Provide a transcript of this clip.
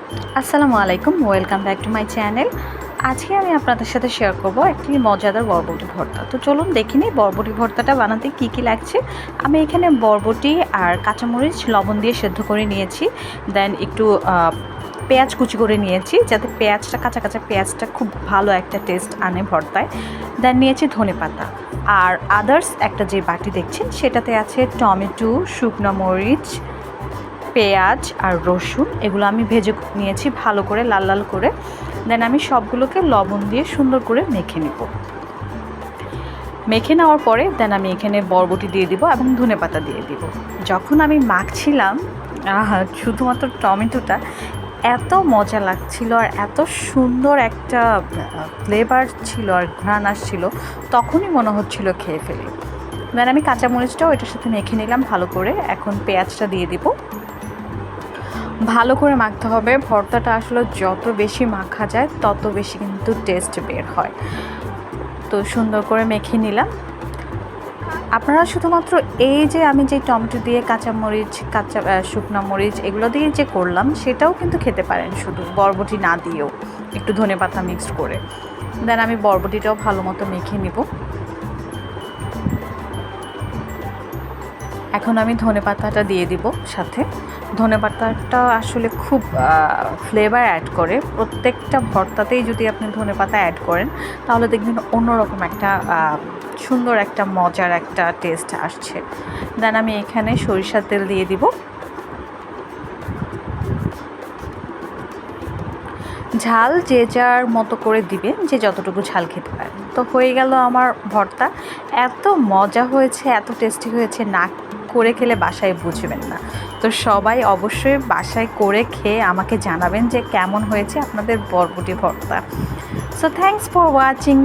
আসসালামু আলাইকুম, welcome back to my channel. আজকে আমি আপনাদের সাথে শেয়ার করব একটি মজাদার বরবটি ভর্তা। তো চলুন দেখে নিই বরবটি ভর্তাটা বানাতে কি কি লাগছে। আমি এখানে বরবটি আর কাঁচামরিচ লবণ দিয়ে সেদ্ধ করে নিয়েছি। দেন একটু পেঁয়াজ কুচি করে নিয়েছি, যাতে পেঁয়াজটা কাঁচা কাঁচা পেঁয়াজটা খুব ভালো একটা টেস্ট আনে ভর্তায়। দেন নিয়েছি ধনেপাতা, আর আদার্স একটা যে বাটি দেখছেন সেটাতে আছে টমেটো, শুকনো মরিচ, পেঁয়াজ আর রসুন। এগুলো আমি ভেজে নিয়েছি ভালো করে, লাল লাল করে। দেন আমি সবগুলোকে লবণ দিয়ে সুন্দর করে মেখে নেব। মেখে নেওয়ার পরে দেন আমি এখানে বরবটি দিয়ে দিব এবং ধনেপাতা দিয়ে দিব। যখন আমি মাখছিলাম, শুধুমাত্র টমেটোটা এত মজা লাগছিল আর এত সুন্দর একটা ফ্লেভার ছিল আর ঘ্রাণ আসছিল, তখনই মনে হচ্ছিল খেয়ে ফেলি। দেন আমি কাঁচামরিচটাও এটার সাথে মেখে নিলাম ভালো করে। এখন পেঁয়াজটা দিয়ে দিব। ভালো করে মাখতে হবে। ভর্তাটা আসলে যত বেশি মাখা যায় তত বেশি কিন্তু টেস্ট বের হয়। তো সুন্দর করে মেখে নিলাম। আপনারা শুধুমাত্র এই যে আমি যে টমেটো দিয়ে কাঁচামরিচ, শুকনো মরিচ এগুলো দিয়ে যে করলাম সেটাও কিন্তু খেতে পারেন, শুধু বরবটি না দিয়েও, একটু ধনেপাতা মিক্সড করে। দেন আমি বরবটিটাও ভালো মতো মেখে নিব। এখন আমি ধনেপাতাটা দিয়ে দিব সাথে। ধনেপাতাটা আসলে খুব ফ্লেভার অ্যাড করে। প্রত্যেকটা ভর্তাতেই যদি আপনি ধনেপাতা অ্যাড করেন তাহলে দেখবেন অন্যরকম একটা সুন্দর একটা মজার একটা টেস্ট আসছে। দেন আমি এখানে সরিষার তেল দিয়ে দিব। ঝাল যে যার মতো করে দিবেন, যে যতটুকু ঝাল খেতে পারেন। তো হয়ে গেল আমার ভর্তা। এত মজা হয়েছে, এত টেস্টি হয়েছে, না করে খেলে বাসায় বুঝবেন না। তো সবাই অবশ্যই বাসায় করে খেয়ে আমাকে জানাবেন যে কেমন হয়েছে আপনাদের বরবটি ভর্তা। So thanks for watching.